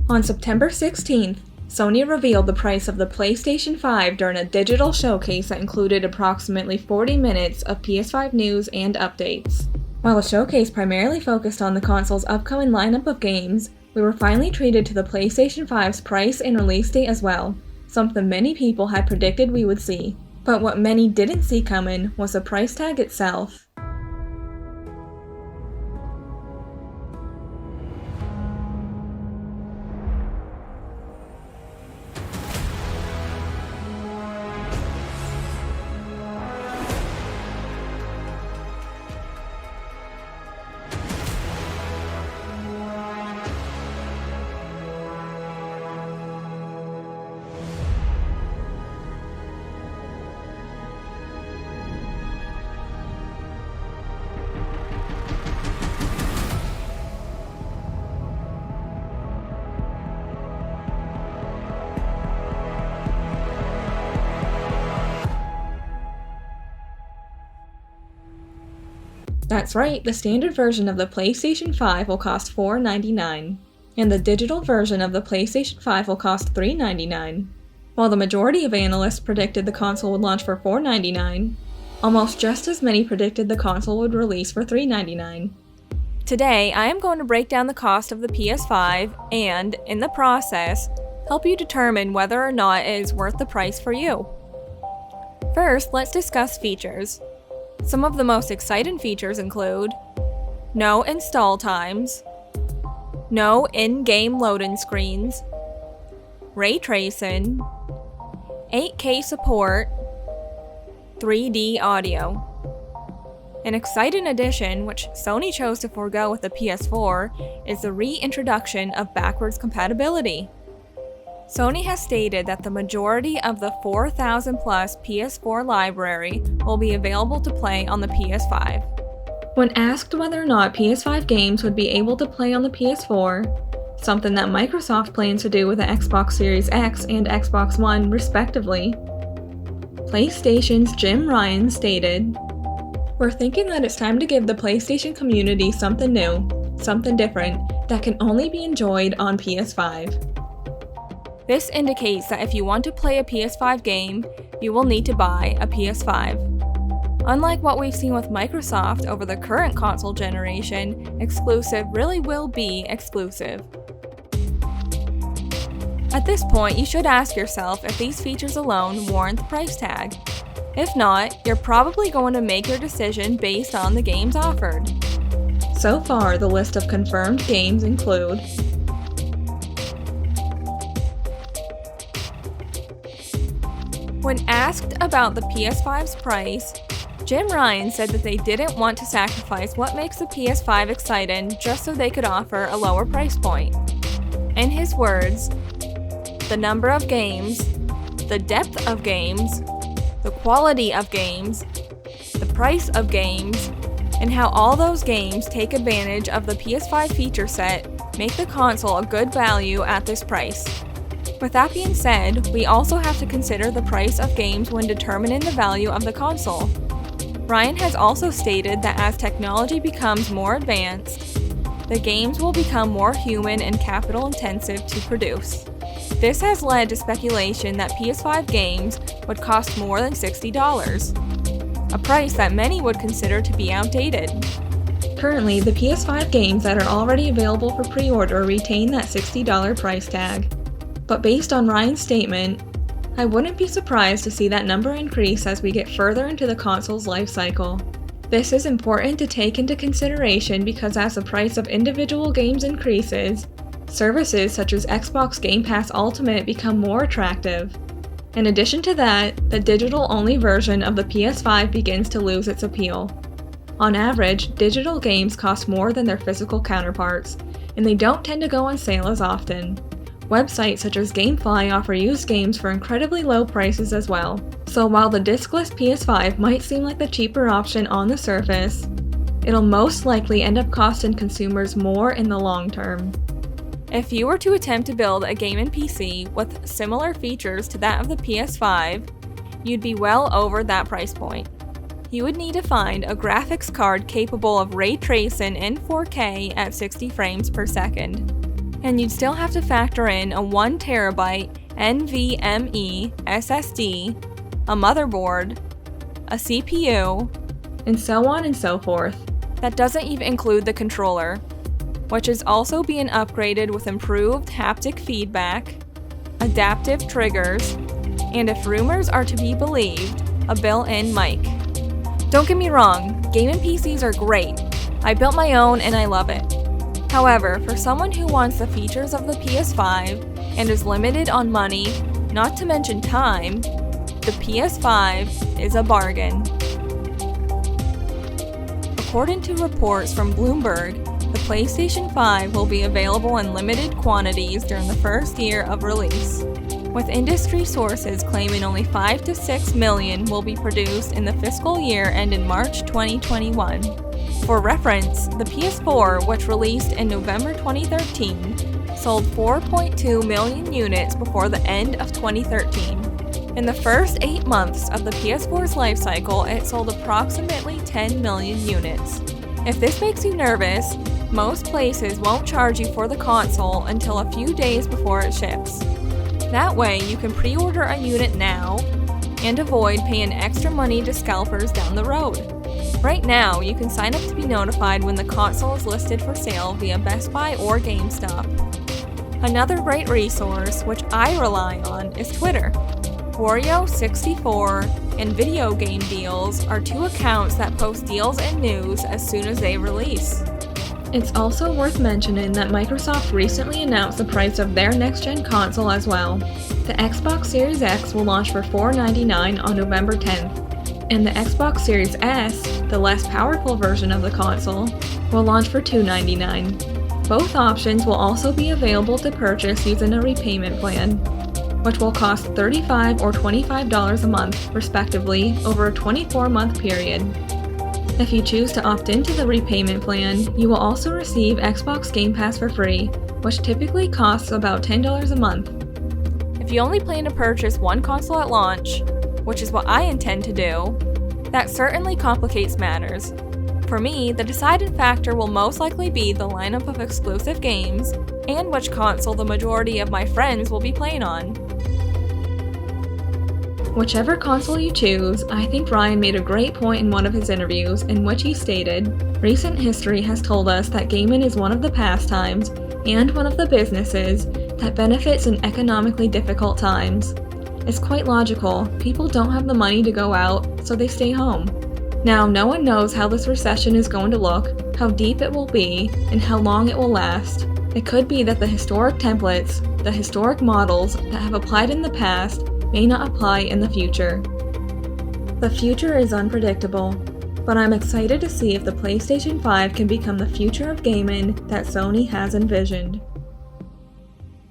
On September 16th, Sony revealed the price of the PlayStation 5 during a digital showcase that included approximately 40 minutes of PS5 news and updates. While the showcase primarily focused on the console's upcoming lineup of games, we were finally treated to the PlayStation 5's price and release date as well, something many people had predicted we would see. But what many didn't see coming was the price tag itself. That's right, the standard version of the PlayStation 5 will cost $499, and the digital version of the PlayStation 5 will cost $399. While the majority of analysts predicted the console would launch for $499, almost just as many predicted the console would release for $399. Today, I am going to break down the cost of the PS5 and, in the process, help you determine whether or not it is worth the price for you. First, let's discuss features. Some of the most exciting features include no install times, no in-game loading screens, ray tracing, 8K support, 3D audio. An exciting addition, which Sony chose to forego with the PS4, is the reintroduction of backwards compatibility. Sony has stated that the majority of the 4,000 plus PS4 library will be available to play on the PS5. When asked whether or not PS5 games would be able to play on the PS4, something that Microsoft plans to do with the Xbox Series X and Xbox One respectively, PlayStation's Jim Ryan stated, "We're thinking that it's time to give the PlayStation community something new, something different, that can only be enjoyed on PS5. This indicates that if you want to play a PS5 game, you will need to buy a PS5. Unlike what we've seen with Microsoft over the current console generation, exclusive really will be exclusive." At this point, you should ask yourself if these features alone warrant the price tag. If not, you're probably going to make your decision based on the games offered. So far, the list of confirmed games include When asked about the PS5's price, Jim Ryan said that they didn't want to sacrifice what makes the PS5 exciting just so they could offer a lower price point. In his words, the number of games, the depth of games, the quality of games, the price of games, and how all those games take advantage of the PS5 feature set make the console a good value at this price. With that being said, we also have to consider the price of games when determining the value of the console. Ryan has also stated that as technology becomes more advanced, the games will become more human and capital intensive to produce. This has led to speculation that PS5 games would cost more than $60, a price that many would consider to be outdated. Currently, the PS5 games that are already available for pre-order retain that $60 price tag. But based on Ryan's statement, I wouldn't be surprised to see that number increase as we get further into the console's life cycle. This is important to take into consideration because as the price of individual games increases, services such as Xbox Game Pass Ultimate become more attractive. In addition to that, the digital-only version of the PS5 begins to lose its appeal. On average, digital games cost more than their physical counterparts, and they don't tend to go on sale as often. Websites such as GameFly offer used games for incredibly low prices as well. So while the discless PS5 might seem like the cheaper option on the surface, it'll most likely end up costing consumers more in the long term. If you were to attempt to build a gaming PC with similar features to that of the PS5, you'd be well over that price point. You would need to find a graphics card capable of ray tracing in 4K at 60 frames per second. And you'd still have to factor in a 1TB NVMe SSD, a motherboard, a CPU, and so on and so forth. That doesn't even include the controller, which is also being upgraded with improved haptic feedback, adaptive triggers, and if rumors are to be believed, a built-in mic. Don't get me wrong, gaming PCs are great. I built my own and I love it. However, for someone who wants the features of the PS5 and is limited on money, not to mention time, the PS5 is a bargain. According to reports from Bloomberg, the PlayStation 5 will be available in limited quantities during the first year of release, with industry sources claiming only 5 to 6 million will be produced in the fiscal year ending March 2021. For reference, the PS4, which released in November 2013, sold 4.2 million units before the end of 2013. In the first 8 months of the PS4's life cycle, it sold approximately 10 million units. If this makes you nervous, most places won't charge you for the console until a few days before it ships. That way, you can pre-order a unit now and avoid paying extra money to scalpers down the road. Right now, you can sign up to be notified when the console is listed for sale via Best Buy or GameStop. Another great resource, which I rely on, is Twitter. Wario64 and Video Game Deals are two accounts that post deals and news as soon as they release. It's also worth mentioning that Microsoft recently announced the price of their next-gen console as well. The Xbox Series X will launch for $499 on November 10th, and the Xbox Series S, the less powerful version of the console, will launch for $299. Both options will also be available to purchase using a repayment plan, which will cost $35 or $25 a month, respectively, over a 24-month period. If you choose to opt into the repayment plan, you will also receive Xbox Game Pass for free, which typically costs about $10 a month. If you only plan to purchase one console at launch, which is what I intend to do, that certainly complicates matters. For me, the deciding factor will most likely be the lineup of exclusive games and which console the majority of my friends will be playing on. Whichever console you choose, I think Ryan made a great point in one of his interviews in which he stated, "Recent history has told us that gaming is one of the pastimes and one of the businesses that benefits in economically difficult times. It's quite logical. People don't have the money to go out, so they stay home. Now, no one knows how this recession is going to look, how deep it will be, and how long it will last. It could be that the historic templates, the historic models that have applied in the past may not apply in the future. The future is unpredictable, but I'm excited to see if the PlayStation 5 can become the future of gaming that Sony has envisioned."